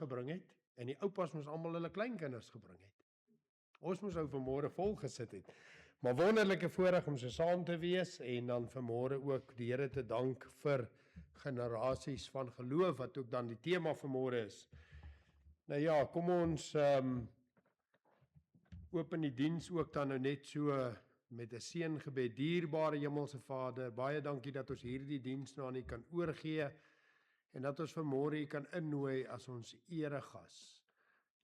gebring het, en die oupas moes almal hulle kleinkinders gebring het. Ons moes ou vanmôre vol gesit het. Maar wonderlike voorreg om so saam te wees, en dan vanmôre ook die Here te dank vir generasies van geloof, wat ook dan die tema vanmôre is. Nou ja, kom ons open die diens ook dan nou net so met 'n seëngebed. Dierbare Hemelse Vader, baie dankie dat ons hierdie diens nou aan U kan oorgee, en dat ons vanmôre U kan innooi as ons eregas.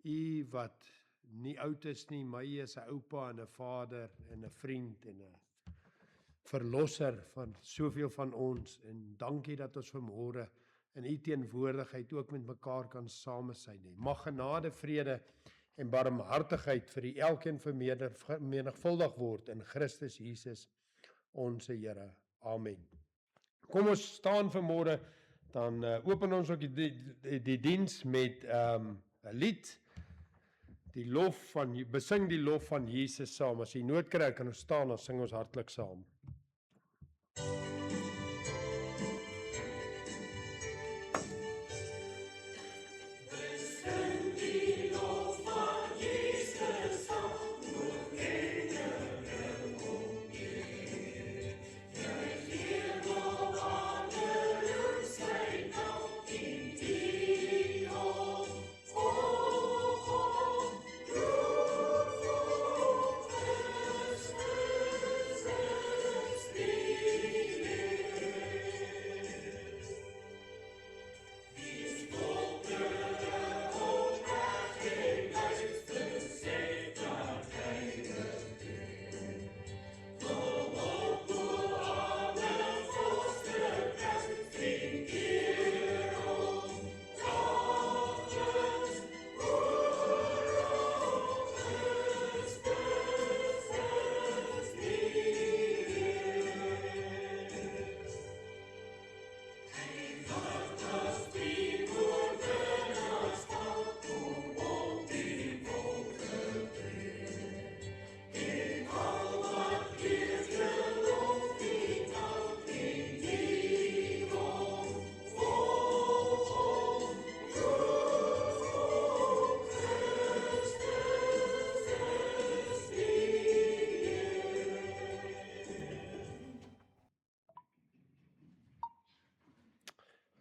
U wat nie oud is nie, maar U is 'n oupa en 'n vader en 'n vriend en 'n verlosser van soveel van ons, en dankie dat ons vanmôre in U teenwoordigheid ook met mekaar kan samesyn. Mag genade, vrede en barmhartigheid vir U elkeen vermenigvuldig word in Christus Jesus, ons Here. Amen. Kom ons staan vanmôre, dan open ons ook die diens met 'n lied. Besing die lof van Jesus saam. As jy nood kry, kan ons staan, dan sing ons hartlik saam.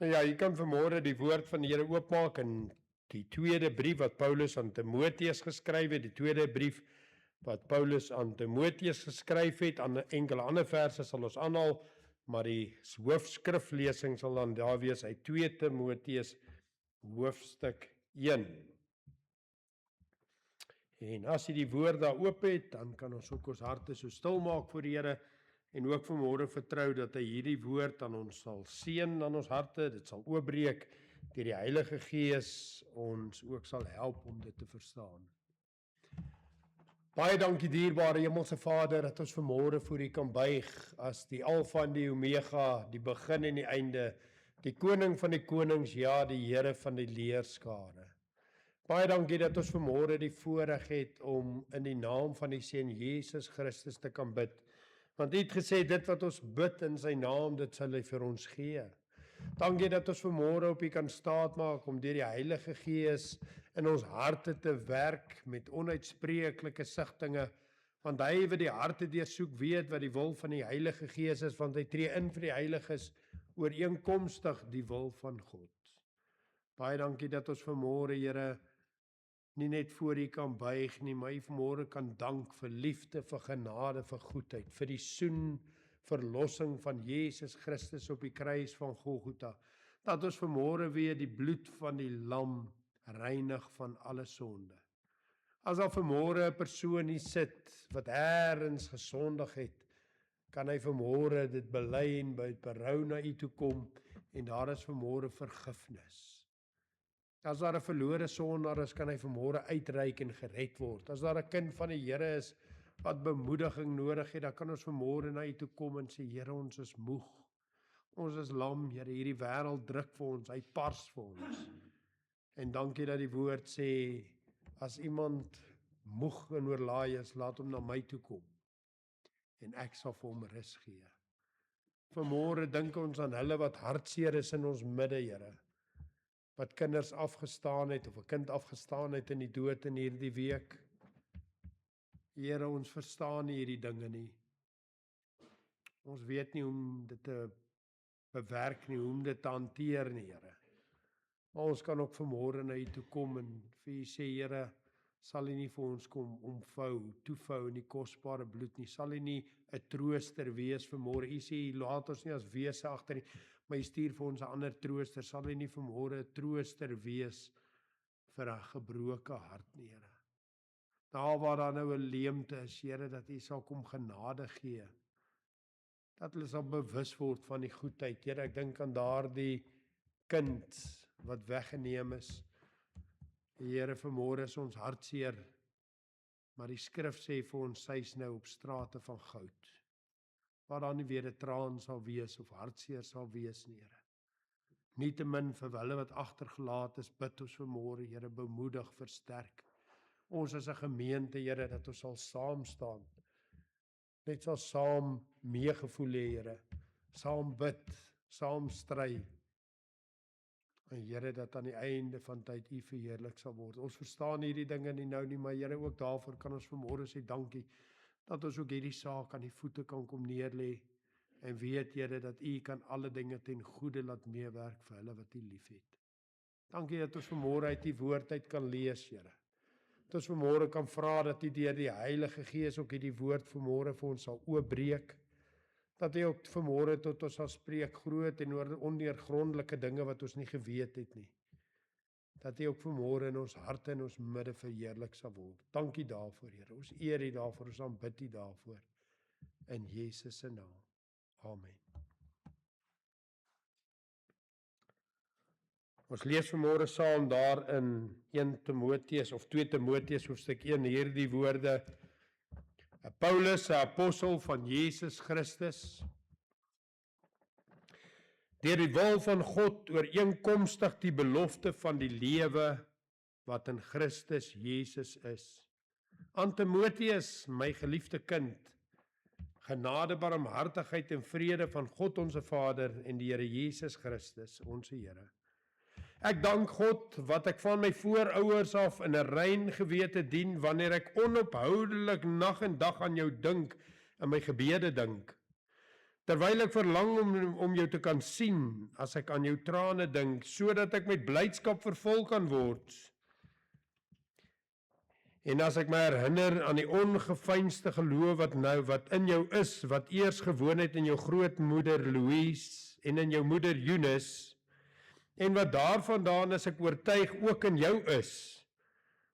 Ja, jy kan vanmôre die woord van die Here oopmaak in die tweede brief wat Paulus aan Timoteus geskryf het, die tweede brief wat Paulus aan Timoteus geskryf het. Aan enkele ander verse sal ons aanhaal, maar die hoofskriflesing sal dan daar wees uit 2 Timoteus hoofstuk 1. En as jy die woord daar oop het, dan kan ons ook ons harte so stil maak voor die Here, en ook vanmôre vertrou dat hy hierdie woord aan ons sal seën aan ons harte, dit sal oopbreek deur die Heilige Gees, ons ook sal help om dit te verstaan. Baie dankie dierbare Hemelse Vader, dat ons vanmôre voor U kan buig as die Alfa en die Omega, die begin en die einde, die koning van die konings, ja, die Here van die leerskare. Baie dankie dat ons vanmôre die voorreg het om in die naam van die Seun Jesus Christus te kan bid. Want U het gesê, dit wat ons bid in sy naam, dit sal hy vir ons gee. Dankie dat ons vanmôre op U kan staatmaak om deur die Heilige Gees in ons harte te werk met onuitspreeklike sigtinge, want hy wat die harte deursoek weet wat die wil van die Heilige Gees is, want hy tree in vir die heiliges ooreenkomstig die wil van God. Baie dankie dat ons vanmôre, Here, nie net voor U kan buig nie, maar U vanmôre kan dank vir liefde, vir genade, vir goedheid, vir die soen verlossing van Jesus Christus op die kruis van Golgotha, dat ons vanmôre weer die bloed van die lam reinig van alle sonde. As daar vanmôre 'n persoon hier sit wat eers gesondig het, kan hy vanmôre dit bely en by berou na U toe kom, en daar is vanmôre vergifnis. As daar 'n verlore sondaar is, kan hy vanmôre uitreik en gered word. As daar 'n kind van die Here is wat bemoediging nodig het, dan kan ons vanmôre na U toe kom en sê, Here, ons is moeg. Ons is lam, Here, hierdie wêreld druk vir ons, hy pars vir ons. En dankie dat die woord sê, as iemand moeg en oorlaai is, laat hom na my toe kom, en ek sal vir hom rus gee. Vanmôre dink ons aan hulle wat hartseer is in ons midde, Here. wat kinders afgestaan het, of 'n kind afgestaan het in die dood in hierdie week. Here, ons verstaan nie hierdie dinge nie. Ons weet nie hoe om dit te bewerk nie, hoe om dit te hanteer nie, Here. Maar ons kan ook vanmôre na U toe kom en vir U sê, Here, sal U nie vir ons kom toevou in die kosbare bloed nie, sal U nie 'n trooster wees vanmôre. U sê, U laat ons nie as wese agter nie, maar U stuur vir ons 'n ander trooster, sal U nie vanmôre 'n trooster wees vir 'n gebroke hart nie, Here. Daar waar daar nou 'n leemte is, Here, dat U sal kom genade gee, dat hulle sal bewus word van die goedheid. Here, ek dink aan daardie kind wat weggeneem is. Here, vanmôre is ons hartseer, maar die skrif sê vir ons, hy is nou op strate van goud, waar daar nie weer 'n traan sal wees of hartseer sal wees nie, Here. Nietemin vir hulle wat agtergelaat is, bid ons vanmôre, Here, bemoedig, versterk. Ons as 'n gemeente, Here, dat ons sal saam staan. Net sal saam meegevoel hê, Here, saam bid, saam stry. En Here, dat aan die einde van tyd U verheerlik sal word. Ons verstaan hierdie dinge nie nou nie, maar Here, ook daarvoor kan ons vanmôre sê dankie, dat ons ook hierdie saak aan die voete kan kom neerlê, en weet, Here, dat U kan alle dinge ten goeie laat meewerk vir hulle wat U liefhet. Dankie dat ons vanmôre uit U woord uit kan lees, Here. Dat ons vanmôre kan vra dat U deur die Heilige Gees ook hierdie woord vanmôre vir ons sal oopbreek. Dat hy ook vanmôre tot ons sal spreek groot en ondeurgrondelike dinge wat ons nie geweet het nie. Dat hy ook vanmôre in ons harte en ons midde verheerlik sal word. Dankie daarvoor, Here. Ons eer U daarvoor, ons aanbid U daarvoor. In Jesus se naam. Amen. Ons lees vanmôre saam daar in 1 Timoteus of 2 Timoteus hoofstuk 1 hierdie woorde. Paulus, 'n apostel van Jesus Christus, deur die wil van God ooreenkomstig die belofte van die lewe wat in Christus Jesus is. Aan Timoteus, my geliefde kind, genade, barmhartigheid en vrede van God onze Vader en die Here Jesus Christus, onze Here. Ek dank God wat ek van my voorouers af in 'n rein gewete dien, wanneer ek onophoudelik nag en dag aan jou dink, in my gebede dink. Terwyl ek verlang om jou te kan sien, as ek aan jou trane dink, sodat ek met blydskap vervul kan word. En as ek my herinner aan die ongeveinsde geloof wat in jou is, wat eers gewoon het in jou grootmoeder Louise en in jou moeder Eunice, en wat daarvandaan is ek oortuig ook in jou is.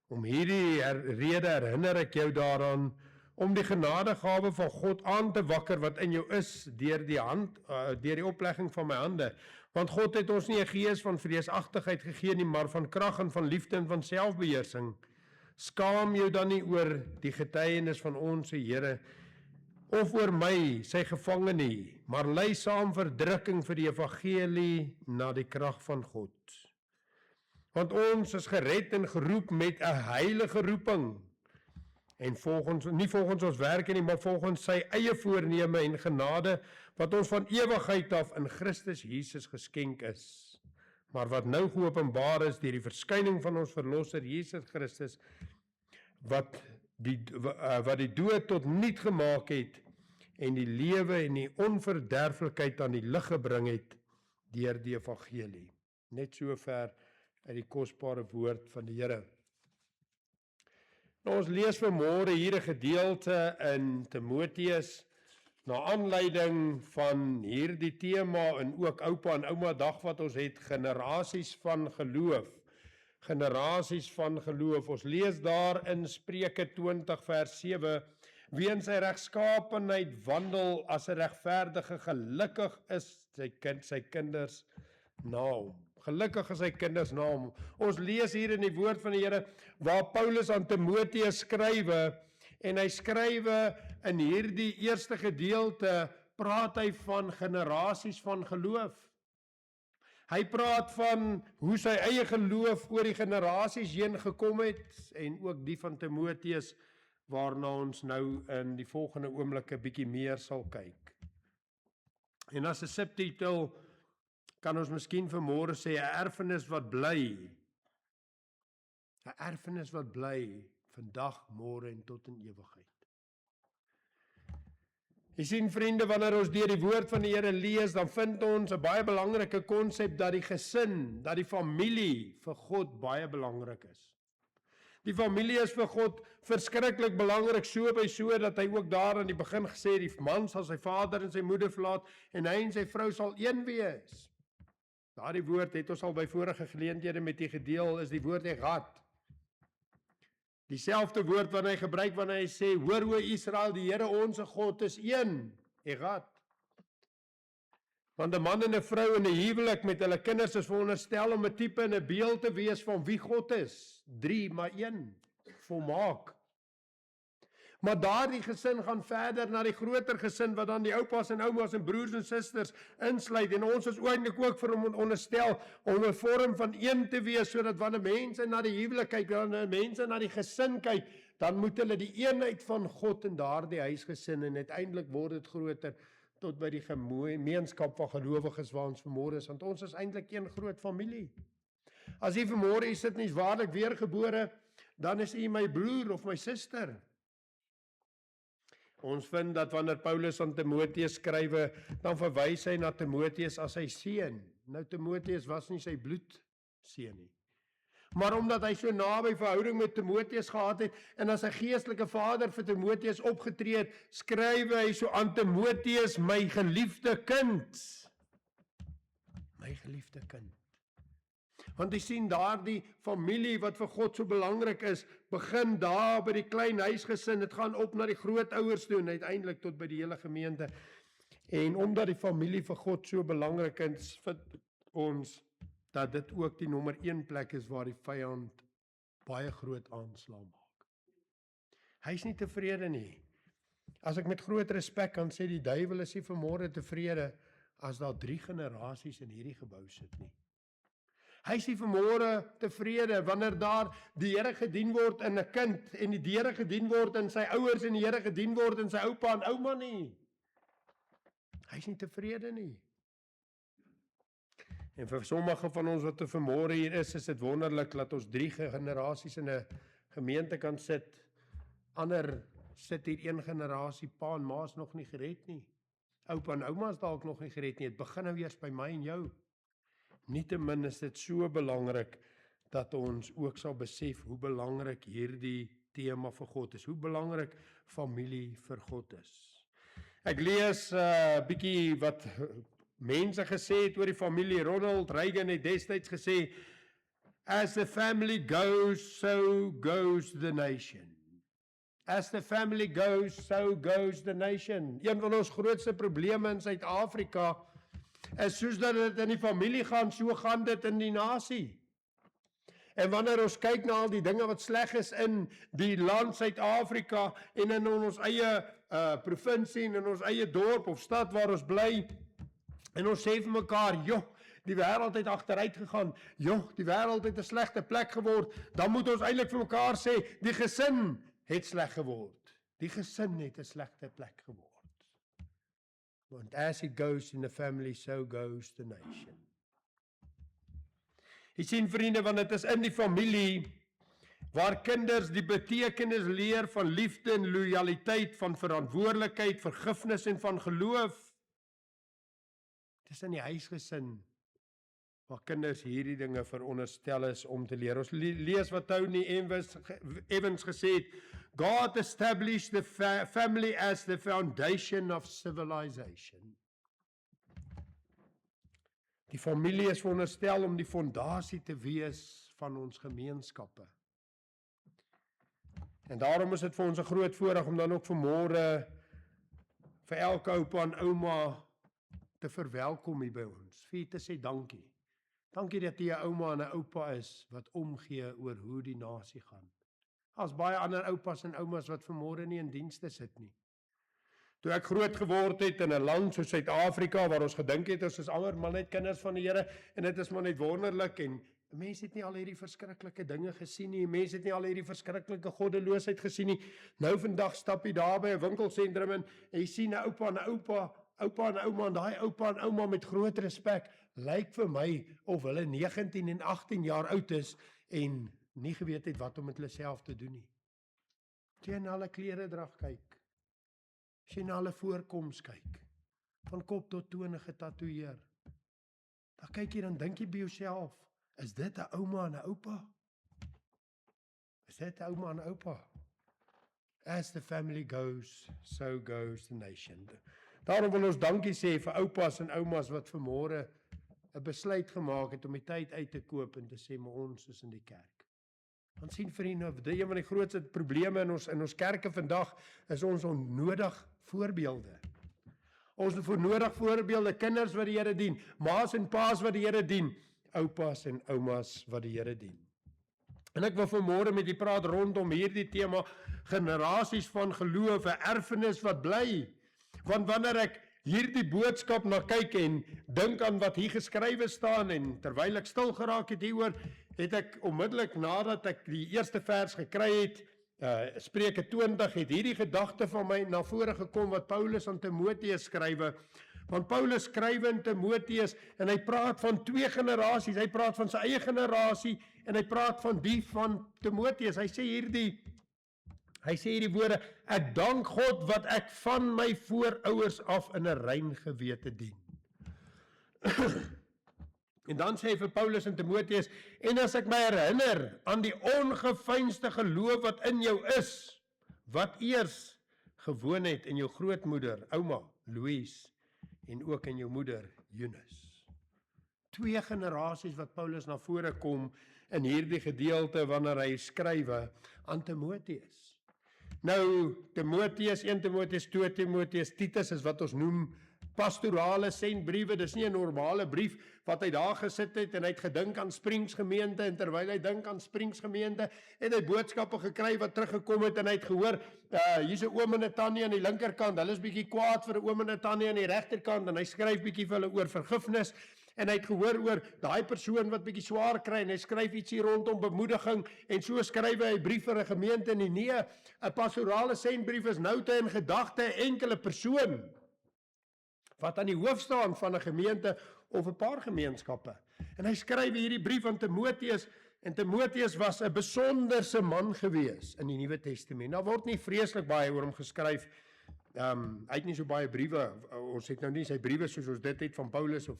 Om hierdie rede herinner ek jou daaraan, om die genadegawe van God aan te wakker wat in jou is, deur die oplegging van my hande. Want God het ons nie 'n gees van vreesagtigheid gegee nie, maar van krag en van liefde en van selfbeheersing. Skaam jou dan nie oor die getuienis van ons Here, of oor my, sy gevangene nie, maar ly saam verdrukking vir die evangelie na die krag van God. Want ons is gered en geroep met 'n heilige roeping, en nie volgens ons werke nie, maar volgens sy eie voorneme en genade, wat ons van ewigheid af in Christus Jesus geskenk is, maar wat nou geopenbaar is deur die verskyning van ons verlosser Jesus Christus, wat die dood tot niet gemaak het, en die lewe en die onverderflikheid aan die lig gebring het, deur die evangelie. Net so ver uit die kosbare woord van die Here. Nou, ons lees vanmôre hier 'n gedeelte in Timoteus, na aanleiding van hierdie tema en ook oupa en ouma dag wat ons het, generasies van geloof. Generasies van geloof. Ons lees daar in Spreuke 20 vers 7, wie in sy regskaapenheid wandel as 'n regverdige, gelukkig is sy kinders na hom. Gelukkig is sy kinders na hom. Ons lees hier in die woord van die Here, waar Paulus aan Timoteus skrywe, en hy skrywe in hierdie eerste gedeelte, praat hy van generasies van geloof. Hy praat van hoe sy eie geloof oor die generasies heen gekom het, en ook die van Timoteus, waarna ons nou in die volgende oomblikke bietjie meer sal kyk. En as 'n subtitel kan ons miskien vanmôre sê, 'n erfenis wat bly. 'n Erfenis wat bly, vandag, môre en tot in ewigheid. Jy sien vriende, wanneer ons deur die woord van die Here lees, dan vind ons 'n baie belangrike konsep dat die gesin, dat die familie vir God baie belangrik is. Die familie is vir God verskriklik belangrik, so by so dat hy ook daar aan die begin gesê het, die man sal sy vader en sy moeder verlaat en hy en sy vrou sal een wees. Daardie woord het ons al by vorige geleenthede met u gedeel, is die woord Echad. Dieselfde woord wat hy gebruik wanneer hy sê, hoor o Israel, die Here onse God is een, Echad. Want 'n man en 'n vrou in 'n huwelik met hulle kinders is veronderstel om 'n tipe en 'n beeld te wees van wie God is. 3 maar 1, volmaak. Maar daardie gesin gaan verder na die groter gesin, wat dan die oupas en oumas en broers en susters insluit, en ons is eintlik ook vir hom onderstel om 'n vorm van een te wees, sodat wanneer mense na die huwelik kyk, wanneer mense na die gesin kyk, dan moet hulle die eenheid van God in daardie huisgesin, en uiteindelik word dit groter, tot by die gemeenskap van gelowiges waar ons vanmôre is, want ons is eintlik een groot familie. As jy vanmôre hier sit en jy's waarlik weergebore, dan is jy my broer of my suster. Ons vind dat wanneer Paulus aan Timoteus skrywe, dan verwys hy na Timoteus as sy seun. Nou Timoteus was nie sy bloedseun nie. Maar omdat hy so naby verhouding met Timoteus gehad het, en as 'n geestelike vader vir Timoteus opgetree het, skryf hy so aan Timoteus, my geliefde kind. My geliefde kind. Want jy sien daardie familie wat vir God so belangrik is, begin daar by die klein huisgesin, dit gaan op na die grootouers toe en uiteindelik tot by die hele gemeente. En omdat die familie vir God so belangrik is, vind ons dat dit ook die nommer 1 plek is waar die vyand baie groot aanslag maak. Hy is nie tevrede nie. As ek met groot respek kan sê, die duiwel is nie vanmôre tevrede as daar 3 generasies in hierdie gebou sit nie. Hy is nie vanmôre tevrede wanneer daar die Here gedien word in 'n kind en die Here gedien word in sy ouers en die Here gedien word in sy oupa en ouma nie. Hy is nie tevrede nie. En vir sommige van ons wat vanmôre hier is dit wonderlik dat ons 3 generasies in 'n gemeente kan sit. Ander sit hier 1 generasie, pa en ma is nog nie gered nie. Oupa en ouma is dalk nog nie gered nie. Dit begin nou eers by my en jou. Nietemin is dit so belangrik dat ons ook sal besef hoe belangrik hierdie tema vir God is, hoe belangrik familie vir God is. Ek lees 'n bietjie wat mense gesê het oor die familie. Ronald Reagan het destyds gesê, as the family goes, so goes the nation. As the family goes, so goes the nation. Een van ons grootste probleme in Suid-Afrika is soos dat dit in die familie gaan, so gaan dit in die nasie. En wanneer ons kyk na al die dinge wat sleg is in die land Suid-Afrika en in ons eie provinsie en in ons eie dorp of stad waar ons bly, en ons sê vir mekaar, joh, die wêreld het agteruit gegaan, joh, die wêreld het 'n slegte plek geword, dan moet ons eintlik vir mekaar sê, die gesin het sleg geword. Die gesin het 'n slegte plek geword. Want as it goes in the family, so goes the nation. Jy sien vriende, want dit is in die familie waar kinders die betekenis leer van liefde en lojaliteit, van verantwoordelikheid, vergifnis en van geloof. Dit is in die huisgesin waar kinders hierdie dinge veronderstel is om te leer. Ons lees wat Tony Evans gesê het, God established the family as the foundation of civilization. Die familie is veronderstel om die fondasie te wees van ons gemeenskappe. En daarom is dit vir ons 'n groot voorreg om dan ook vanmôre vir elke oupa en ouma te verwelkom hier by ons, vir te sê dankie. Dankie dat jy 'n ouma en 'n oupa is wat omgee oor hoe die nasie gaan. As baie ander oupas en oumas wat vanmôre nie in dienste sit nie. Toe ek groot geword het in 'n land soos Suid-Afrika waar ons gedink het ons is almal maar net kinders van die Here en dit is maar net wonderlik en mense het nie al hierdie verskriklike dinge gesien nie, mense het nie al hierdie verskriklike goddeloosheid gesien nie. Nou vandag stap jy daar by 'n winkelsentrum en jy sien 'n oupa en 'n oupa oupa en ouma en daai oupa en ouma met groot respek, lyk vir my of hulle 19 en 18 jaar oud is en nie geweet het wat om met hulle self te doen nie. As jy na hulle kleredrag kyk, as jy na hulle voorkoms kyk, van kop tot tone getatoeëer, dan kyk jy, dan dink jy by jouself, is dit 'n ouma en 'n oupa? Is dit 'n ouma en 'n oupa? As the family goes, so goes the nation. Daarom wil ons dankie sê vir oupas en oumas wat vanmôre 'n besluit gemaak het om die tyd uit te koop en te sê, maar ons is in die kerk. Want sien vriende, een van die grootste probleme in ons kerke vandag is ons onnodig voorbeelde. Ons het nodig voorbeelde, kinders wat die Here dien, ma's en pa's wat die Here dien, oupas en oumas wat die Here dien. En ek wil vanmôre met u praat rondom hierdie tema, generasies van geloof, 'n erfenis wat bly. Want wanneer ek hierdie boodskap na kyk en dink aan wat hier geskrywe staan, en terwyl ek stil geraak het hieroor, het ek onmiddellik nadat ek die eerste vers gekry het, Spreuke 20, het hierdie gedagte van my na vore gekom wat Paulus aan Timoteus skrywe. Want Paulus skrywe in Timoteus en hy praat van 2 generasies. Hy praat van sy eie generasie en hy praat van die van Timoteus. Hy sê hierdie woorde, ek dank God wat ek van my voorouers af in 'n rein gewete dien. En dan sê hy vir Paulus en Timoteus, en as ek my herinner aan die ongeveinsde geloof wat in jou is, wat eers gewoon het in jou grootmoeder, ouma, Louise, en ook in jou moeder, Eunice. 2 generasies wat Paulus na vore kom in hierdie gedeelte wanneer hy skrywe aan Timoteus. Nou, Timoteus, 1 Timoteus, 2 Timoteus, Titus is wat ons noem pastorale sendbriewe. Dis nie 'n normale brief wat hy daar gesit het en hy het gedink aan Springs gemeente, en terwyl hy dink aan Springs gemeente, het hy boodskappe gekry wat teruggekom het en hy het gehoor, hier's 'n oom en 'n tannie aan die linkerkant, hulle is bietjie kwaad vir 'n oom en 'n tannie aan die regterkant, en hy skryf bietjie vir hulle oor vergifnis, en hy het gehoor oor daai persoon wat bietjie swaar kry, en hy skryf iets hier rondom bemoediging, en so skryf hy 'n brief vir 'n gemeente, en nee, 'n pastorale sendbrief is nou te in gedagte 'n enkele persoon wat aan die hoof staan van 'n gemeente of 'n paar gemeenskappe. En hy skryf hierdie brief aan Timoteus, en Timoteus was 'n besonderse man gewees in die Nuwe Testament. Daar word nie vreeslik baie oor hom geskryf. Hy het nie so baie briewe, ons het nou nie sy briewe soos ons dit het van Paulus of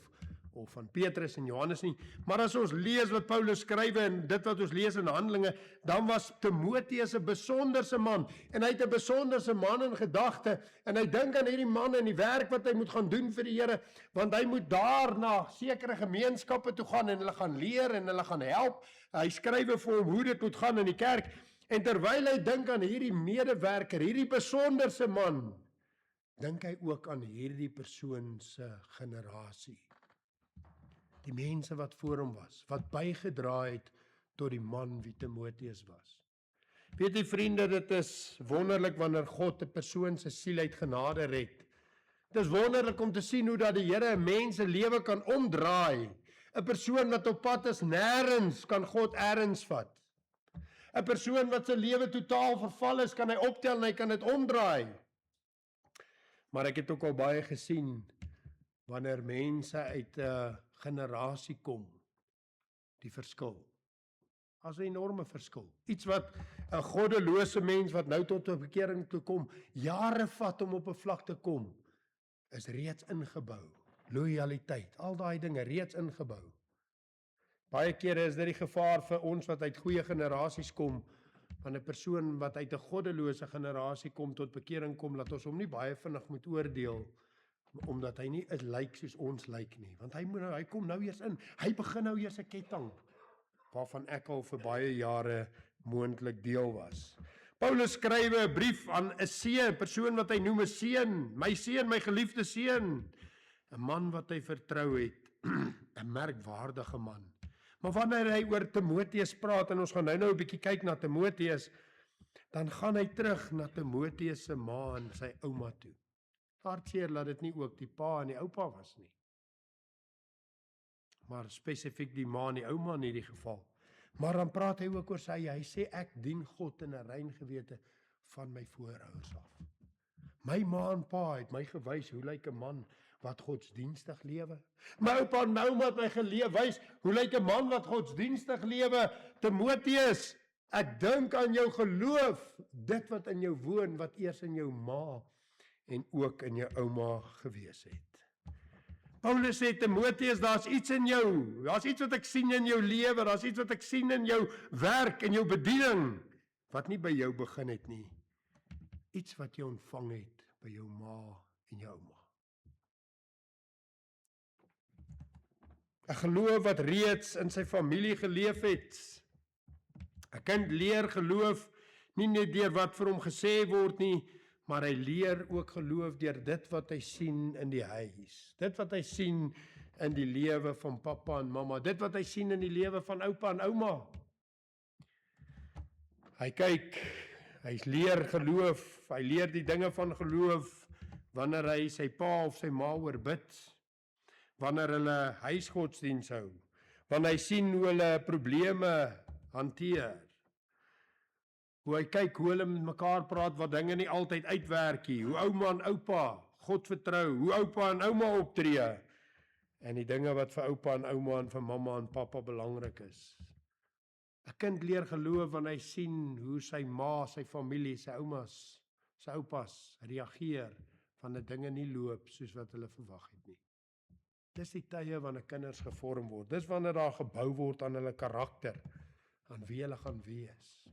van Petrus en Johannes nie, maar as ons lees wat Paulus skrywe en dit wat ons lees in Handelinge, dan was Timoteus 'n besonderse man, en hy het 'n besonderse man in gedagte, en hy dink aan hierdie man en die werk wat hy moet gaan doen vir die Here, want hy moet daar na sekere gemeenskappe toe gaan en hulle gaan leer en hulle gaan help. Hy skrywe vir hom hoe dit moet gaan in die kerk, en terwyl hy dink aan hierdie medewerker, hierdie besonderse man, dink hy ook aan hierdie persoon se generasie. Die mense wat voor hom was, wat bygedra het tot die man wie Timoteus was. Weet jy vriende, dit is wonderlik wanneer God 'n persoon se siel uit genade red. Dit is wonderlik om te sien hoe dat die Here 'n mens se lewe kan omdraai. 'n Persoon wat op pad is nêrens, kan God eers vat. 'n Persoon wat sy lewe totaal verval is, kan hy optel en hy kan dit omdraai. Maar ek het ook al baie gesien wanneer mense uit 'n generasie kom, die verskil. As 'n enorme verskil. Iets wat 'n goddelose mens wat nou tot 'n bekering toe kom, jare vat om op 'n vlak te kom, is reeds ingebou. Loyaliteit, al daai dinge reeds ingebou. Baie kere is dit die gevaar vir ons wat uit goeie generasies kom, van 'n persoon wat uit 'n goddelose generasie kom tot bekering kom, dat ons hom nie baie vinnig moet oordeel, omdat hy nie is lyk soos ons lyk nie, want hy kom nou eers in, hy begin nou eers 'n ketting, waarvan ek al vir baie jare moontlik deel was. Paulus skrywe 'n brief aan 'n seun, 'n persoon wat hy noem 'n seun, my geliefde seun, 'n man wat hy vertrou het, 'n merkwaardige man. Maar wanneer hy oor Timoteus praat, en ons gaan nou 'n bietjie kyk na Timoteus, dan gaan hy terug na Timoteus se ma en sy ouma toe. Hartseer dat dit nie ook die pa en die oupa was nie, maar spesifiek die ma en die ouma in hierdie geval. Maar dan praat hy ook oor hy sê ek dien God in 'n rein gewete van my voorouers af. My ma en pa het my gewys hoe lyk 'n man wat godsdienstig lewe. My oupa en my ouma het my gewys hoe lyk 'n man wat godsdienstig lewe. Timoteus, ek dink aan jou geloof, dit wat in jou woon, wat eers in jou ma en ook in jou ouma gewees het. Paulus sê, Timoteus, daar's iets in jou, daar's iets wat ek sien in jou lewe, daar's iets wat ek sien in jou werk, in jou bediening, wat nie by jou begin het nie. Iets wat jy ontvang het by jou ma en jou ouma. 'n geloof wat reeds in sy familie geleef het. 'n kind leer geloof nie net deur wat vir hom gesê word nie, maar hy leer ook geloof deur dit wat hy sien in die huis. Dit wat hy sien in die lewe van pappa en mamma. Dit wat hy sien in die lewe van oupa en ouma. Hy kyk, hy leer geloof, hy leer die dinge van geloof wanneer hy sy pa of sy ma oorbid, wanneer hulle huisgodsdiens hou, wanneer hy sien hoe hulle probleme hanteer, hoe hy kyk hoe hulle met mekaar praat wat dinge nie altyd uitwerk nie, hoe ouma en oupa God vertrou, hoe oupa en ouma optree, en die dinge wat vir oupa en ouma en vir mamma en pappa belangrik is. 'n kind leer geloof wanneer hy sien hoe sy ma, sy familie, sy oumas, sy oupas reageer wanneer dinge nie loop soos wat hulle verwag het nie. Dis die tye wanneer kinders gevorm word. Dis wanneer daar gebou word aan hulle karakter, aan wie hulle gaan wees.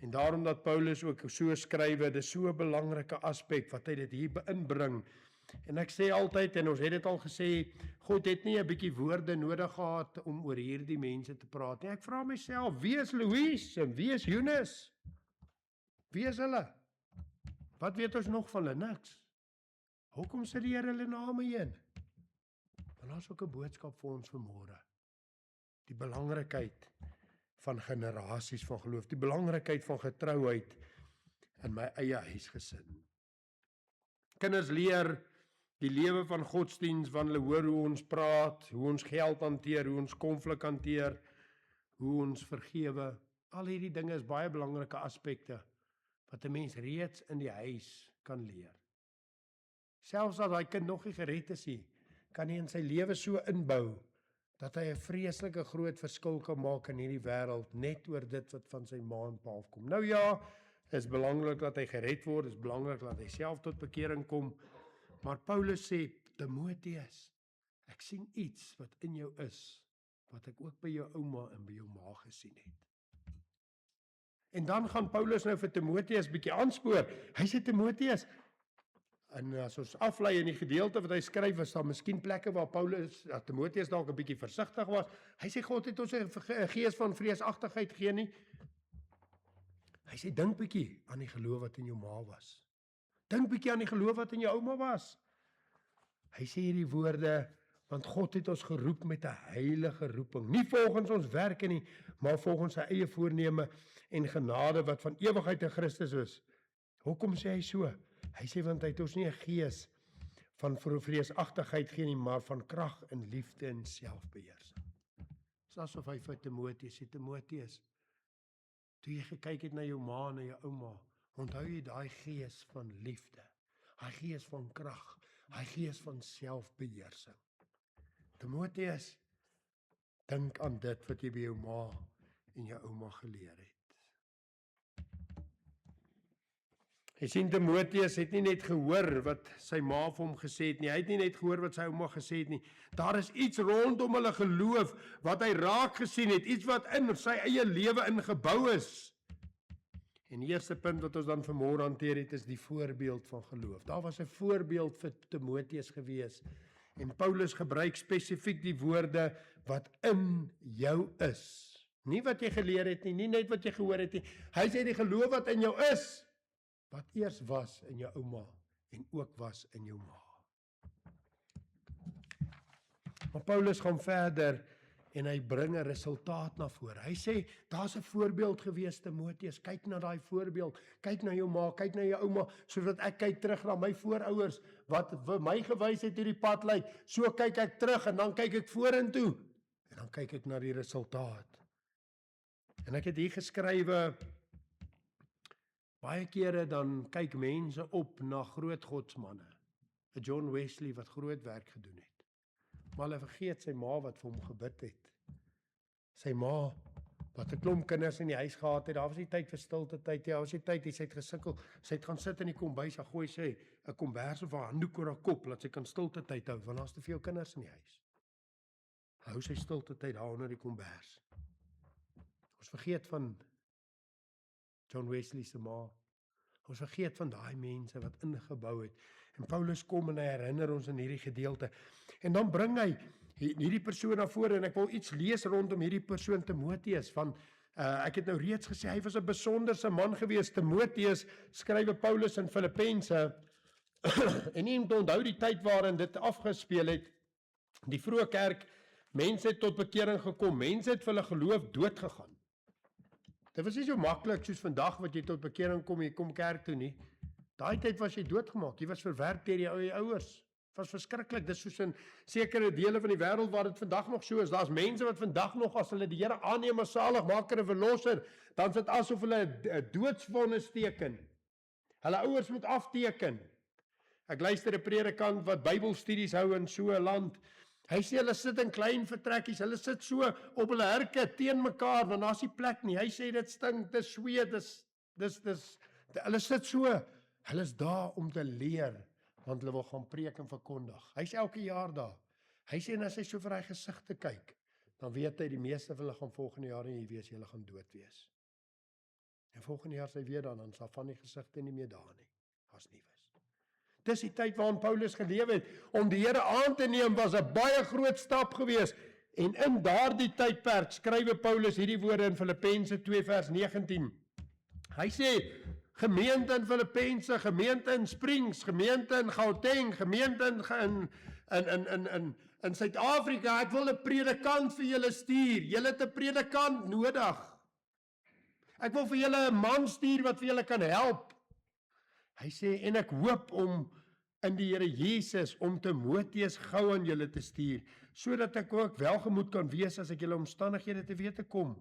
En daarom dat Paulus ook so skrywe, dis so 'n belangrike aspek wat hy dit hier inbring. En ek sê altyd, en ons het dit al gesê, God het nie 'n bietjie woorde nodig gehad om oor hierdie mense te praat nie. Ek vra myself, wie is Louise en wie is Eunice? Wie is hulle? Wat weet ons nog van hulle? Niks. Hoekom sit die Here hulle name heen? Want daar's ook 'n boodskap vir ons vanmôre. Die belangrikheid van generasies van geloof, die belangrikheid van getrouheid in my eie huisgesin. Kinders leer die lewe van godsdiens wanneer hulle hoor hoe ons praat, hoe ons geld hanteer, hoe ons konflik hanteer, hoe ons vergewe. Al hierdie dinge is baie belangrike aspekte wat 'n mens reeds in die huis kan leer. Selfs as daai kind nog nie gered is nie, kan hy in sy lewe so inbou dat hy 'n vreeslike groot verskil kan maak in hierdie wêreld net oor dit wat van sy ma en pa afkom. Nou ja, is belangrik dat hy gered word, is belangrik dat hy self tot bekering kom, maar Paulus sê, Timoteus, ek sien iets wat in jou is, wat ek ook by jou ouma en by jou ma gesien het. En dan gaan Paulus nou vir Timoteus bietjie aanspoor. Hy sê, Timoteus, en as ons aflei in die gedeelte wat hy skryf, is daar miskien plekke waar Timoteus dalk 'n bietjie versigtig was. Hy sê, God het ons 'n gees van vreesagtigheid gegee nie. Hy sê, dink bietjie aan die geloof wat in jou ma was. Dink bietjie aan die geloof wat in jou ouma was. Hy sê hierdie woorde, want God het ons geroep met 'n heilige roeping, nie volgens ons werke nie, maar volgens sy eie voorneme en genade wat van ewigheid in Christus is. Hoekom sê hy so? Hy sê, want hy het ons nie 'n gees van vreesagtigheid gegee nie, maar van krag en liefde en selfbeheersing. Dis asof hy vir Timoteus sê, Timoteus, toe jy gekyk het na jou ma en na jou ouma, onthou jy daai gees van liefde, daai gees van krag, daai gees van selfbeheersing. Timoteus, dink aan dit wat jy by jou ma en jou ouma geleer het. Jy sien, Timoteus het nie net gehoor wat sy ma vir hom gesê het nie, hy het nie net gehoor wat sy ouma gesê het nie, daar is iets rondom hulle geloof, wat hy raak gesien het, iets wat in sy eie lewe ingebou is. En die eerste punt wat ons dan vanmôre hanteer het, is die voorbeeld van geloof. Daar was 'n voorbeeld vir Timoteus gewees, en Paulus gebruik spesifiek die woorde, wat in jou is. Nie wat jy geleer het nie, nie net wat jy gehoor het nie, hy sê die geloof wat in jou is, wat eers was in jou ouma, en ook was in jou ma. Maar Paulus gaan verder, en hy bring 'n resultaat na vore. Hy sê, daar's 'n voorbeeld gewees, Timoteus, kyk na daai voorbeeld, kyk na jou ma, kyk na jou ouma, sodat ek kyk terug na my voorouers, wat vir my gewys het hoe die pad lyk, so kyk ek terug, en dan kyk ek vorentoe, en dan kyk ek na die resultaat. En ek het hier geskrywe, Baie kere dan kyk mense op na groot godsmanne. 'n John Wesley wat groot werk gedoen het. Maar hulle vergeet sy ma wat vir hom gebid het. Sy ma wat 'n klomp kinders in die huis gehad het, daar was nie tyd vir stilte tyd, daar was nie tyd, sy het gesukkel, sy het gaan sit in die kombuis, en gooi sy 'n kombers of 'n handdoek oor haar kop, laat sy kan stilte tyd hou, want daar's te veel kinders in die huis. Hou sy stilte tyd daar onder die kombers. Ons vergeet van John Wesley se ma. Ons vergeet van daai mense wat ingebou het. En Paulus kom en hy herinner ons in hierdie gedeelte. En dan bring hy hierdie persoon na vore en ek wil iets lees rondom hierdie persoon Timoteus van ek het nou reeds gesê hy was 'n besonderse man gewees. Timoteus skrywe Paulus in Filippense en nie onthou die tyd waarin dit afgespeel het. Die vroeë kerk, mense het tot bekering gekom, mense het vir hulle geloof dood gegaan. Dit was nie so maklik soos vandag wat jy tot bekering kom, jy kom kerk toe nie. Daai tyd was jy doodgemaak, jy was verwerp deur jou ouers. Dit was verskriklik, dis soos in sekere dele van die wêreld waar dit vandag nog so is. Daar's mense wat vandag nog as hulle die Here aanneem as saligmaker en verlosser, dan is dit asof hulle 'n doodsvonnis teken. Hulle ouers moet afteken. Ek luister 'n predikant wat Bybelstudies hou in so 'n land. Hy sê hulle sit in klein vertrekkies, hulle sit so op hulle herke teen mekaar, want daar's nie plek nie. Hy sê dit stink, dis sweet, hulle sit so, hulle is daar om te leer, want hulle wil gaan preek en verkondig. Hy's elke jaar daar. Hy sê en as hy so vir hy gesigte kyk, dan weet hy die meeste van hulle gaan volgende jaar nie hier wees, hulle gaan dood wees. En volgende jaar sy weer dan sal van die gesigte nie meer daar nie, as nie was. Dis die tyd waarin Paulus geleef het. Om die Here aan te neem was 'n baie groot stap gewees. En in daardie tydperk skrywe Paulus hierdie woorde in Filippense 2 vers 19. Hy sê, gemeente in Filippense, gemeente in Springs, gemeente in Gauteng, gemeente in Suid-Afrika, ek wil 'n predikant vir julle stuur. Julle het 'n predikant nodig. Ek wil vir julle 'n man stuur wat vir julle kan help. Hy sê, en ek hoop om in die Here Jesus om Timoteus gou aan julle te stuur, sodat ek ook welgemoed kan wees as ek julle omstandighede te wete kom.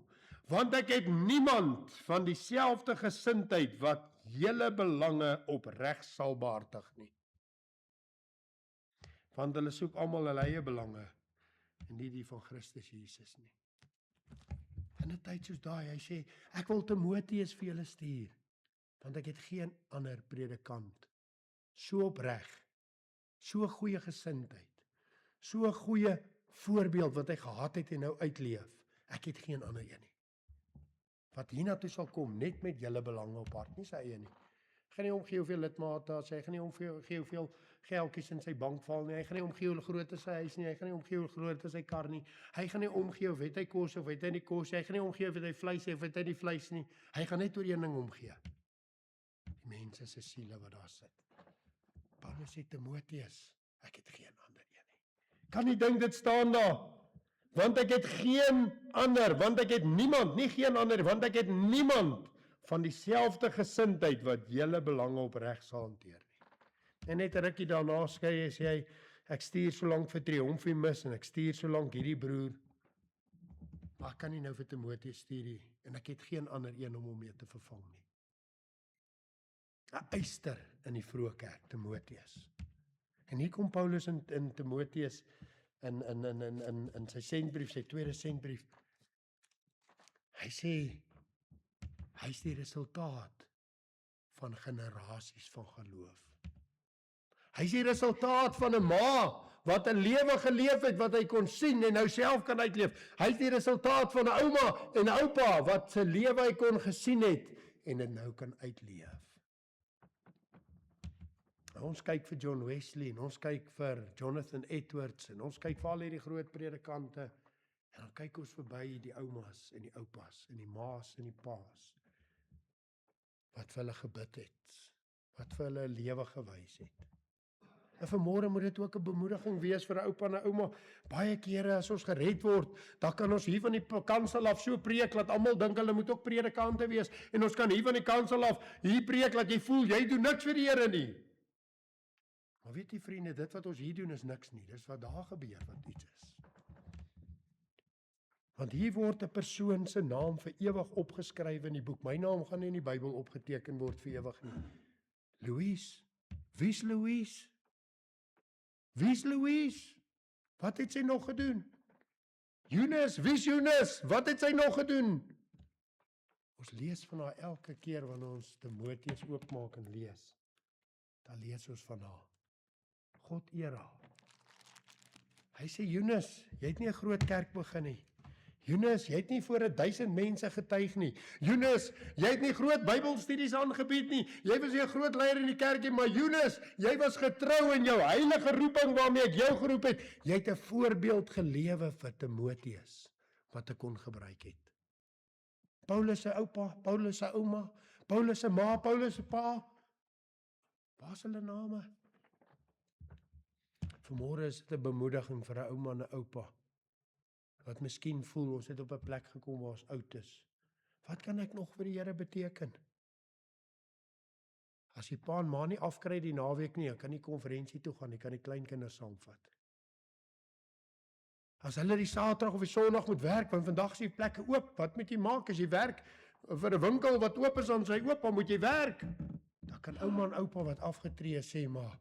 Want ek het niemand van dieselfde gesindheid wat julle belange opreg sal behartig nie. Want hulle soek almal hulle eie belange en nie die van Christus Jesus nie. In 'n tyd soos daai, hy sê, ek wil Timoteus vir julle stuur, want ek het geen ander predikant so opreg, so goeie gesindheid, so goeie voorbeeld wat hy gehad het en nou uitleef. Ek het geen ander een nie. Wat hiernatoe sal kom, net met julle belange op hart, nie sy eie nie. Hy gaan nie omgee hoeveel lidmate as hy gaan nie omgee hoeveel geldjies in sy bank val nie, hy gaan nie omgee hoe groot is sy huis nie, hy gaan nie omgee hoe groot is sy kar nie, hy gaan nie omgee of het hy kos of het hy nie kos nie, hy gaan nie omgee of het hy vleis of het hy nie vleis nie, hy gaan net oor een ding omgee. Die mense se siele wat daar sit. Paulus sê Timoteus, ek het geen ander een nie. Kan nie dink dit staan daar, want ek het geen ander, want ek het niemand, nie geen ander, want ek het niemand van dieselfde gesindheid wat julle belange opreg sal hanteer nie. En net 'n rukkie daarna sê hy, ek stuur so lank vir Triomfimus en ek stuur so lank hierdie broer, maar ek kan nie nou vir Timoteus stuur nie, en ek het geen ander een om hom mee te vervang nie. 'n Eyster in die vroeë kerk, Timoteus. En hier kom Paulus in Timoteus in sy sendbrief, sy tweede sendbrief. Hy sê, hy is die resultaat van generasies van geloof. Hy is die resultaat van 'n ma wat 'n lewe geleef het wat hy kon sien en nou self kan uitleef. Hy is die resultaat van 'n ouma en 'n oupa wat se lewe hy kon gesien het en dit nou kan uitleef. Ons kyk vir John Wesley en ons kyk vir Jonathan Edwards en ons kyk vir al hierdie groot predikante en dan kyk ons verby die oumas en die oupas en die ma's en die pa's wat vir hulle gebid het, wat vir hulle 'n lewe gewys het. En vanmôre moet dit ook 'n bemoediging wees vir 'n oupa en 'n ouma. Baie kere as ons gered word, dan kan ons hier van die kansel af so preek dat almal dink hulle moet ook predikante wees en ons kan hier van die kansel af hier preek dat jy voel jy doen niks vir die Here nie. Maar weet jy vriende, dit wat ons hier doen is niks nie, dis wat daar gebeur wat iets is. Want hier word 'n persoon se naam vir ewig opgeskryf in die boek. My naam gaan nie in die Bybel opgeteken word vir ewig nie. Louise. Wie's Louise? Wie's Louise? Wat het sy nog gedoen? Eunice, wie's Eunice? Wat het sy nog gedoen? Ons lees van haar elke keer wanneer ons Timoteus oopmaak en lees. Dan lees ons van haar. God eer haar. Hy sê, Eunice, jy het nie 'n groot kerk begin nie. Eunice, jy het nie voor 1000 mense getuig nie. Eunice, jy het nie groot Bybelstudies aangebied nie. Jy was nie 'n groot leier in die kerk nie, maar Eunice, jy was getrou in jou heilige roeping waarmee ek jou geroep het. Jy het 'n voorbeeld gelewe vir Timoteus, wat ek kon gebruik het. Paulus se oupa, Paulus se ouma, Paulus se ma, Paulus se pa. Waar is hulle name? Vanmôre is dit 'n bemoediging vir 'n ouma en 'n oupa, wat miskien voel, ons het op 'n plek gekom waar ons oud is. Wat kan ek nog vir die Here beteken? As die pa en ma nie afkry die naweek nie, kan nie konferensie toe gaan, ek kan die kleinkinders saamvat. As hulle die Saterdag of die Sondag moet werk, want vandag is die plekke oop, wat moet jy maak as jy werk? Vir 'n winkel wat oop is, dan sy oop, dan moet jy werk. Dan kan ouma en oupa wat afgetree sê, maar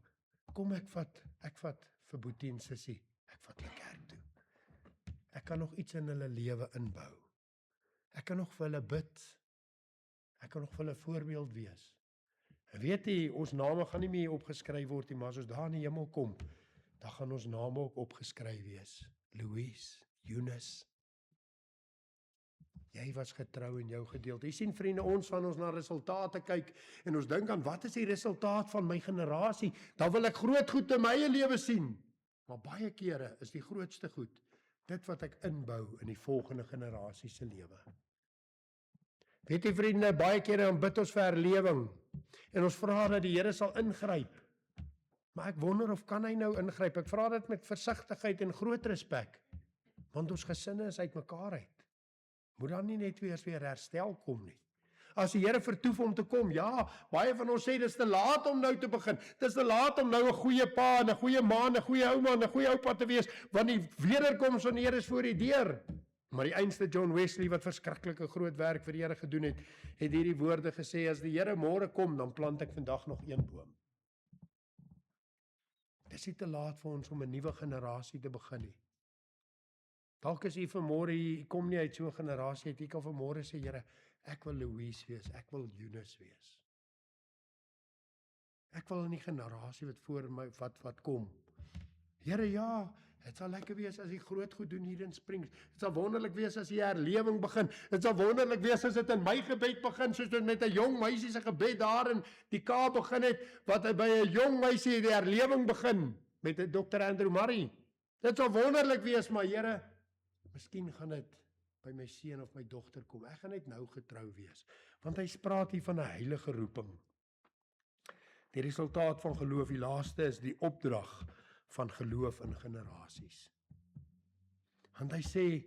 kom ek vat vir Boetie en Sissie, ek vat hulle kerk toe. Ek kan nog iets in hulle lewe inbou. Ek kan nog vir hulle bid. Ek kan nog vir hulle voorbeeld wees. En weet jy, ons name gaan nie meer opgeskryf word nie, maar as ons daar in die hemel kom, dan gaan ons name ook opgeskryf wees. Louise, Eunice, jy was getrou in jou gedeelte. Jy sien vriende, ons van ons na resultate kyk en ons dink aan wat is die resultaat van my generasie? Dan wil ek groot goed in my eie lewe sien. Maar baie kere is die grootste goed dit wat ek inbou in die volgende generasie se lewe. Weet jy vriende, baie kere dan bid ons vir herlewing en ons vra dat die Here sal ingryp. Maar ek wonder of kan hy nou ingryp? Ek vra dit met versigtigheid en groot respek, want ons gesinne is uitmekaar uit. Moet dan nie net weer herstel kom nie. As die Here vertoef om te kom, ja, baie van ons sê dis te laat om nou te begin. Dis te laat om nou 'n goeie pa en 'n goeie ma en 'n goeie ouma en 'n goeie oupa te wees, want die wederkoms van die Here is voor die deur. Maar die einste John Wesley wat verskriklike groot werk vir die Here gedoen het hierdie woorde gesê: as die Here môre kom, dan plant ek vandag nog een boom. Dis nie te laat vir ons om 'n nuwe generasie te begin nie. Dalk is jy vanmôre hier, kom nie uit so 'n generasie uit, jy kan vanmôre sê, Here, ek wil Louise wees, ek wil Eunice wees. Ek wil in die generasie wat voor my, wat kom. Here, ja, het sal lekker wees as jy groot goed doen hier in Springs. Het sal wonderlik wees as jy herlewing begin. Het sal wonderlik wees as dit in my gebed begin, soos dit met 'n jong meisie se gebed daar in die Kaap begin het, wat by 'n jong meisie die herlewing begin, met Dr. Andrew Murray. Dit sal wonderlik wees, maar Here, miskien gaan dit by my seun of my dogter kom. Ek gaan net nou getrou wees, want hy praat hier van 'n heilige roeping. Die resultaat van geloof, die laaste is die opdrag van geloof in generasies. Want hy sê,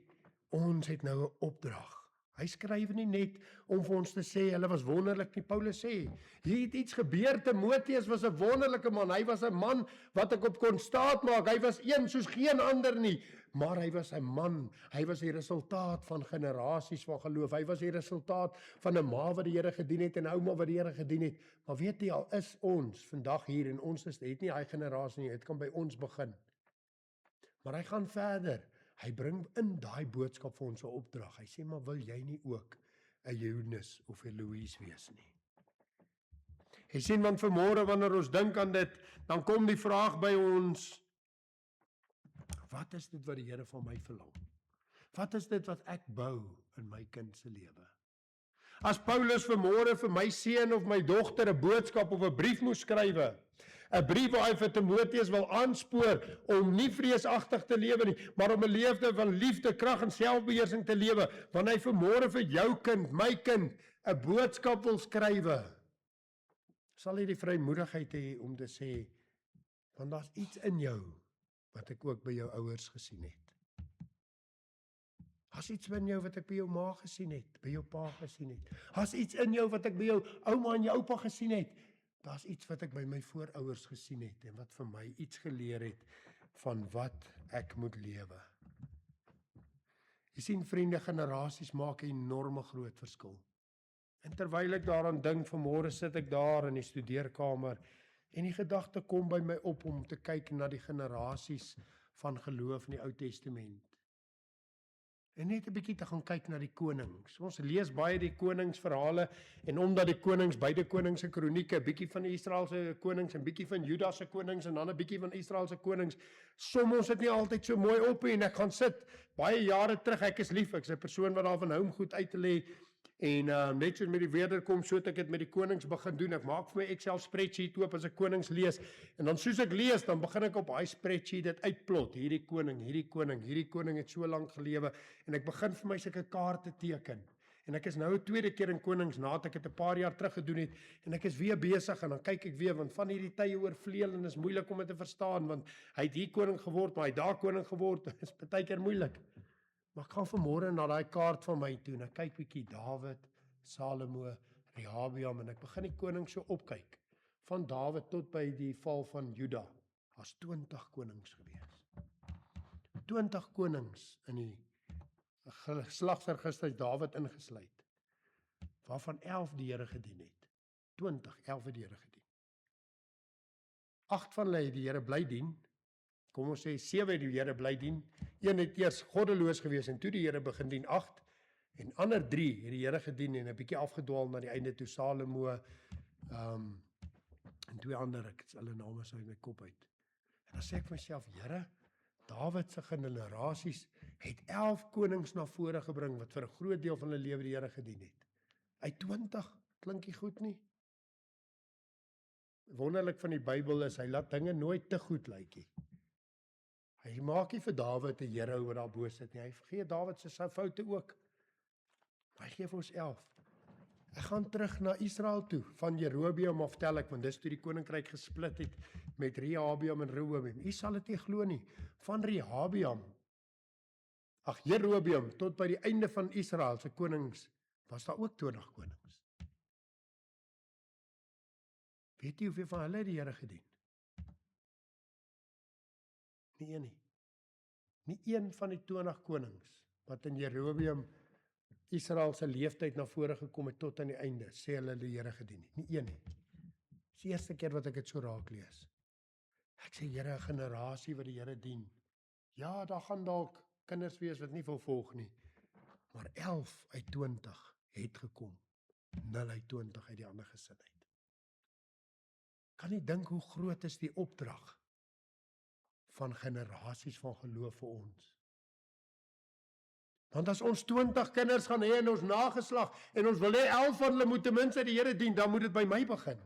ons het nou 'n opdrag. Hy skryf nie net om vir ons te sê, hulle was wonderlik nie. Paulus sê, hier het iets gebeur, Timoteus was 'n wonderlike man, hy was 'n man wat ek op kon staat maak, hy was een soos geen ander nie, maar hy was 'n man, hy was die resultaat van generasies van geloof, hy was die resultaat van 'n ma wat die Here gedien het en 'n ouma wat die Here gedien het. Maar weet jy, al is ons vandag hier en ons het nie daai generasie nie, dit kan by ons begin. Maar hy gaan verder. Hy bring in daai boodskap vir ons 'n opdrag. Hy sê, maar wil jy nie ook 'n Eunice of 'n Louise wees nie? Hy sê, want vanmôre wanneer ons dink aan dit, dan kom die vraag by ons, wat is dit wat die Here van my verlang? Wat is dit wat ek bou in my kind se lewe? As Paulus vanmôre vir my seun of my dogter 'n boodskap of 'n brief moes skrywe, 'n brief waar hy vir Timoteus wil aanspoor om nie vreesagtig te lewe nie, maar om 'n lewe van liefde, krag en selfbeheersing te lewe, wanneer hy vanmôre vir jou kind, my kind, 'n boodskap wil skrywe, sal hy die vrymoedigheid hê om te sê, want daar's iets in jou wat ek ook by jou ouers gesien het. Daar's iets in jou wat ek by jou ma gesien het, by jou pa gesien het. Daar's iets in jou wat ek by jou ouma en jou oupa gesien het. Daar's iets wat ek by my voorouers gesien het en wat vir my iets geleer het van wat ek moet lewe. Jy sien vriende, generasies maak 'n enorme groot verskil. En terwyl ek daaraan dink, vanmôre sit ek daar in die studeerkamer en die gedagte kom by my op om te kyk na die generasies van geloof in die Ou Testament. En net 'n bietjie te gaan kyk na die konings. Ons lees baie die koningsverhale en omdat die konings, beide konings se kronieke, 'n bietjie van die Israeliese konings en bietjie van Juda se konings en dan 'n bietjie van Israeliese konings, som ons dit nie altyd so mooi op nie en ek gaan sit baie jare terug, ek is lief, ek's 'n persoon wat daarvan hou om goed uit te lê en net soos met die wederkom, so het ek dit met die konings begin doen. Ek maak vir my Excel spreadsheet oop as ek konings lees en dan soos ek lees, dan begin ek op daai spreadsheet dit uitplot. Hierdie koning het so lank gelewe en ek begin vir my sulke kaarte teken. En ek is nou 'n tweede keer in konings nadat ek dit 'n paar jaar terug gedoen het en ek is weer besig en dan kyk ek weer want van hierdie tye oorvleuel en is moeilik om dit te verstaan want hy het hier koning geword, maar hy het daar koning geword. Dit is baie keer moeilik. Maar ek gaan vanmôre na daai kaart van my toe en ek kyk bietjie Dawid, Salomo, Rehabeam en ek begin die koning so opkyk. Van Dawid tot by die val van Juda. Daar's 20 konings gewees. 20 konings in die geslagsregister Dawid ingesluit. Waarvan 11 die Here gedien het. 11 het die Here gedien. 8 van hulle het die Here bly dien. Kom ons sê 7 het die Here bly dien. Een het eers goddeloos gewees en toe die Here begin dien 8 en ander 3 het die Here gedien en 'n bietjie afgedwaal na die einde toe Salomo en 2 ander, ek het hulle name so uit my kop uit. En dan sê ek vir myself, Here, Dawid se generasies het 11 konings na vore gebring wat vir 'n groot deel van hulle lewe die Here gedien het. Uit 20 klinkie goed nie. Wonderlik van die Bybel is hy laat dinge nooit te goed lyk nie. Hy maak nie vir Dawid 'n Here wat daar bo sit nie. Hy vergeet Dawid se foute ook. Hy gee vir ons 11. Ek gaan terug na Israel toe, van Jerobeam af tel ek, want dis toe die koninkryk gesplit het met Rehabeam en Rehoboam. U sal dit nie glo nie. Van Jerobeam tot by die einde van Israel se konings was daar ook 20 konings. Weet jy hoeveel van hulle het die Here gedien? Nie een nie. Nie een van die 20 konings wat in Jerobeam Israel se leeftyd na vore gekom het tot aan die einde, sê hulle die Here gedien het. Nie een nie. Dis die eerste keer wat ek dit so raak lees. Ek sê Here, 'n generasie wat die Here dien. Ja, daar gaan dalk kinders wees wat nie wil volg nie. Maar 11 uit 20 het gekom. 0 uit 20 uit die ander gesin uit. Kan nie dink hoe groot is die opdrag van generasies van geloof vir ons. Want as ons 20 kinders gaan hê in ons nageslag en ons wil hê 11 van hulle moet ten minste die Here dien, dan moet dit by my begin.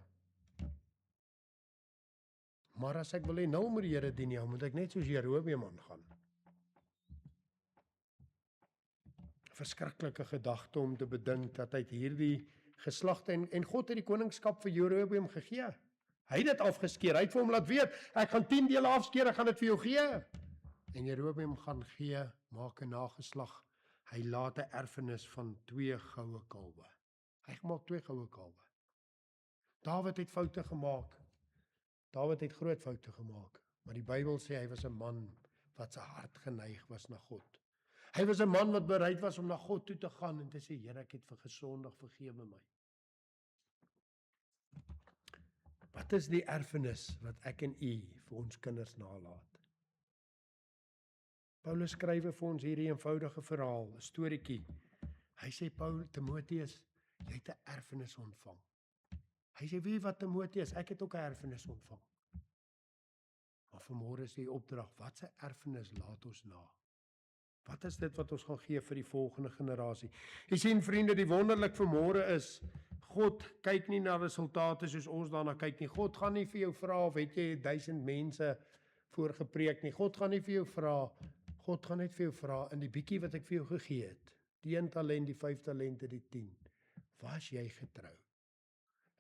Maar as ek wil hê 0 moet die Here dien, ja, moet ek net soos Jerobeam aangaan. Verskriklike gedagte om te bedink dat uit hierdie geslagte en God het die koningskap vir Jerobeam gegee. Hy het dit afgeskeer. Hy het vir hom laat weet, ek gaan 10 dele afskeer, ek gaan dit vir jou gee. En Jerobeam gaan gee, maak 'n nageslag. Hy laat 'n erfenis van 2 goue kalwe. Hy maak 2 goue kalwe. Dawid het foute gemaak. Dawid het groot foute gemaak. Maar die Bybel sê hy was 'n man wat sy hart geneig was na God. Hy was 'n man wat bereid was om na God toe te gaan en te sê, Here, ek het gesondig, vergewe my. Wat is die erfenis wat ek en u vir ons kinders nalaat? Paulus skryf vir ons hierdie eenvoudige verhaal, 'n storieetjie. Hy sê, Timoteus, jy het 'n erfenis ontvang. Hy sê, wie wat Timoteus, ek het ook 'n erfenis ontvang. Maar vanmôre is die opdrag, wat 'n erfenis laat ons na? Wat is dit wat ons gaan gee vir die volgende generasie? Jy sien vriende, die wonderlik vanmôre is, God kyk nie na resultate soos ons daarna kyk nie. God gaan nie vir jou vra of het jy 1000 mense voorgepreek nie. God gaan nie vir jou vra, God gaan net vir jou vra in die bietjie wat ek vir jou gegee het. Die 1 talent, die 5 talente, die 10. Was jy getrou?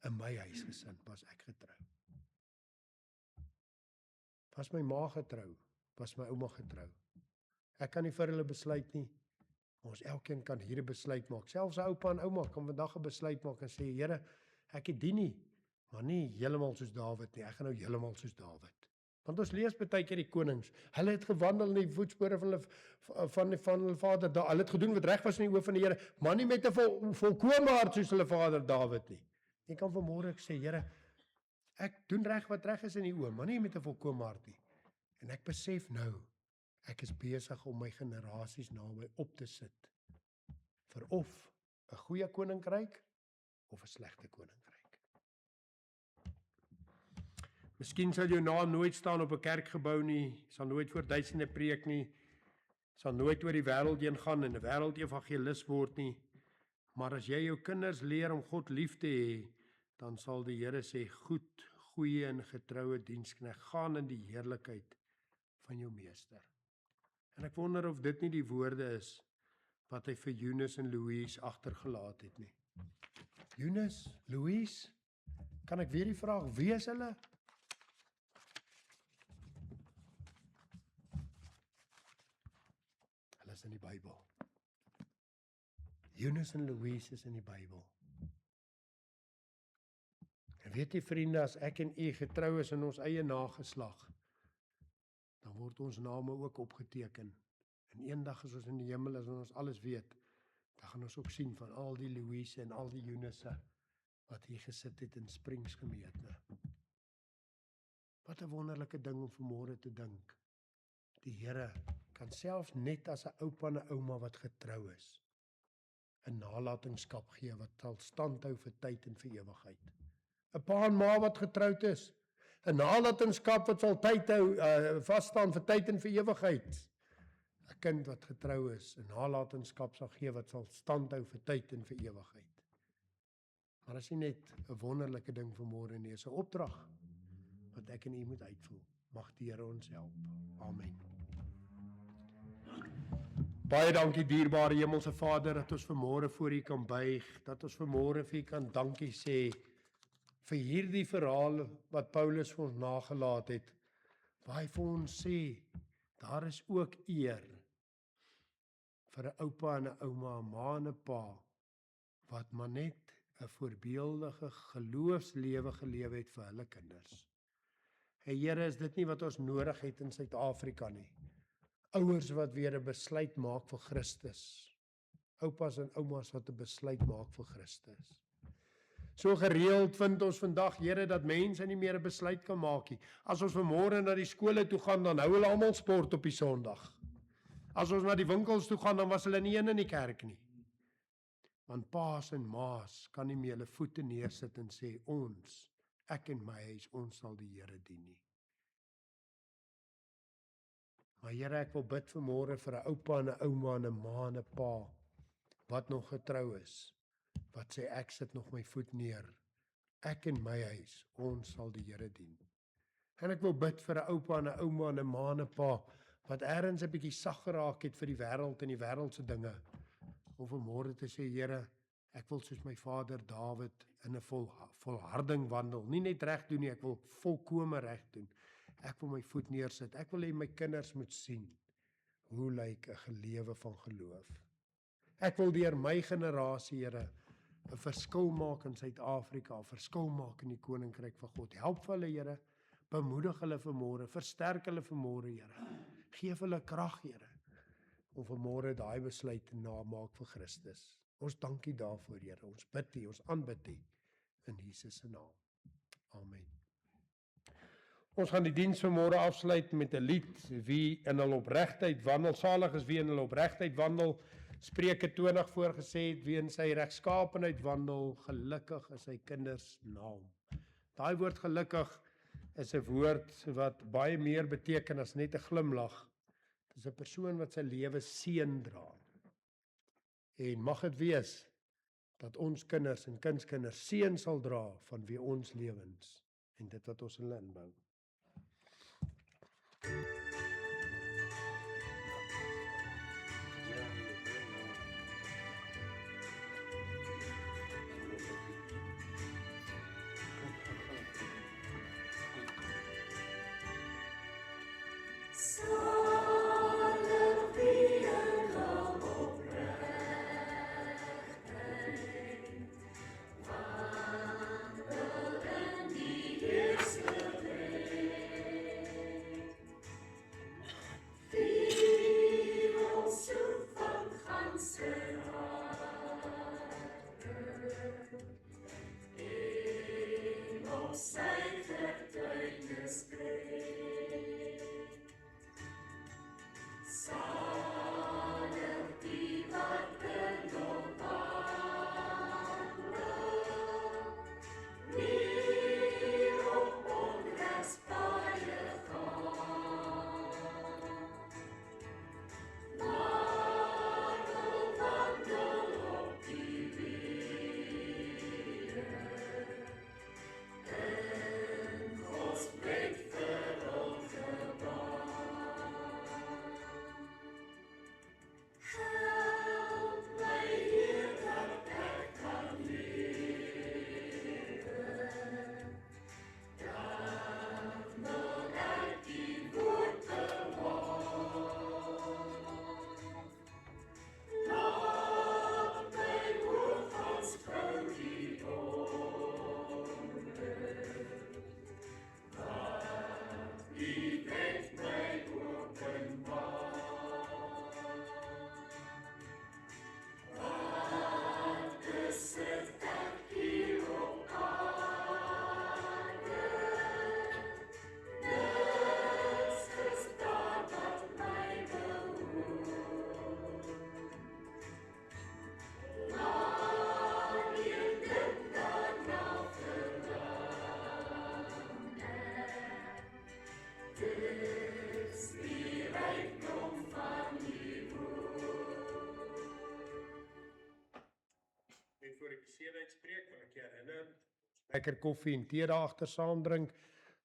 In my huisgesin was ek getrou. Was my ma getrou? Was my ouma getrou? Ek kan nie vir hulle besluit nie. Ons elkeen kan hier 'n besluit maak. Selfs 'n oupa en ouma kan vandag 'n besluit maak en sê, Here, ek het dien nie, maar nie heeltemal soos Dawid nie. Ek gaan nou heeltemal soos Dawid. Want ons lees baie keer die konings. Hulle het gewandel in die voetspore van hulle vader Dawid. Hulle het gedoen wat reg was in die oë van die Here, maar nie met 'n volkome hart soos hulle vader Dawid nie. Jy kan vanmôre sê, Here, ek doen reg wat reg is in die oë, maar nie met 'n volkome hart nie. En ek besef nou, ek is besig om my generasies naby op te sit vir of 'n goeie koninkryk of 'n slegte koninkryk. Miskien sal jou naam nooit staan op 'n kerkgebou nie, sal nooit voor duisende preek nie, sal nooit oor die wêreld heen gaan en 'n wêreldevangelis word nie, maar as jy jou kinders leer om God lief te hê, dan sal die Here sê, goed, goeie en getroue diensknegt, gaan in die heerlikheid van jou meester. En ek wonder of dit nie die woorde is wat hy vir Eunice en Louise agtergelaat het nie. Eunice, Louise, kan ek weer die vraag, wie is hulle? Hulle is in die Bybel. Eunice en Louise is in die Bybel. En weet jy vriende, as ek en u getrou is in ons eie nageslag, dan word ons name ook opgeteken. En eendag as ons in die hemel is en ons alles weet, dan gaan ons ook sien van al die Louise en al die Eunice wat hier gesit het in Springs gemeente. Wat 'n wonderlike ding om vanmôre te dink. Die Here kan selfs net as 'n oupa en 'n ouma wat getrou is, 'n nalatenskap gee wat sal standhou vir tyd en vir ewigheid. 'n Pa en ma wat getroud is, 'n nalatenskap wat sal tyd hou, vas staan vir tyd en vir ewigheid. 'n Kind wat getrou is, 'n nalatenskap sal gee wat sal standhou vir tyd en vir ewigheid. Maar as jy net 'n wonderlike ding vanmôre nie, is 'n opdrag wat ek en u moet uitvoer. Mag die Here ons help. Amen. Baie dankie dierbare Hemelse Vader dat ons vanmôre voor u kan buig, dat ons vanmôre vir u kan dankie sê vir hierdie verhaal wat Paulus vir ons nagelaat het, waar hy vir ons sê, daar is ook eer vir 'n oupa en 'n ouma, 'n ma en 'n pa, wat maar net 'n voorbeeldige geloofslewe gelewe het vir hulle kinders. Here, is dit nie wat ons nodig het in Suid-Afrika nie? Ouers wat weer 'n besluit maak vir Christus. Oupas en oumas wat 'n besluit maak vir Christus. So gereeld vind ons vandag, Here, dat mense nie meer 'n besluit kan maak nie. As ons vanmôre na die skole toe gaan, dan hou hulle almal sport op die Sondag. As ons na die winkels toe gaan, dan was hulle nie in die kerk nie. Want paas en maas kan nie meer hulle voete neersit en sê, ons, ek en my huis, ons sal die Here dien nie. Maar Here, ek wil bid vanmôre vir 'n oupa en 'n ouma en 'n ma en 'n pa, wat nog getrou is, wat sê ek sit nog my voet neer, ek en my huis, ons sal die Here dien. En ek wil bid vir 'n oupa en 'n ouma en 'n ma en 'n pa, wat ergens 'n bietjie sag geraak het vir die wêreld en die wêreldse dinge, om vanmôre te sê, Here, ek wil soos my vader Dawid in 'n volharding wandel, nie net reg doen nie, ek wil volkome reg doen. Ek wil my voet neersit, ek wil hê my kinders moet sien, hoe lyk 'n gelewe van geloof. Ek wil deur my generasie, Here, 'n verskil maak in Suid-Afrika, 'n verskil maak in die koninkryk van God. Help vir hulle, Here, bemoedig hulle vanmôre, versterk hulle vanmôre, Here. Geef hulle krag, Here, om vanmôre daai besluit te maak vir Christus. Ons dankie daarvoor, Here. Ons bid U, ons aanbid U in Jesus se naam. Amen. Ons gaan die diens vanmôre afsluit met 'n lied, wie in hul opregtheid wandel, salig is wie in hul opregtheid wandel. Spreuke 20 voorgesê het, wie in sy regskaapenheid wandel, gelukkig is sy kinders naam. Daai woord gelukkig is 'n woord wat baie meer beteken as net 'n glimlag. Dit is 'n persoon wat sy lewe seën dra. En mag dit wees dat ons kinders en kindskinders seën sal dra van wie ons lewens en dit wat ons in hulle inbou. lekker koffie en tee daar agter saam drink.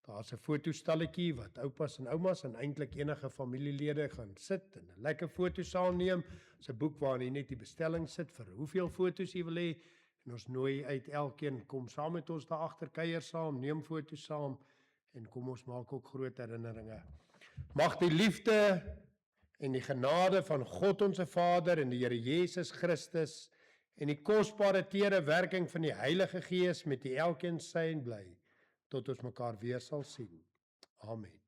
Daar's 'n fotostalletjie wat oupas en oumas en eintlik enige familielede gaan sit en 'n lekker foto saamneem. Dis 'n boek waarin jy net die bestelling sit vir hoeveel fotos jy wil hê en ons nooi uit elkeen kom saam met ons daar agter kuier saam, neem foto's saam en kom ons maak ook groot herinneringe. Mag die liefde en die genade van God ons Vader en die Here Jesus Christus en die kosbare tere werking van die Heilige Gees met die elkeen sy en bly tot ons mekaar weer sal sien. Amen.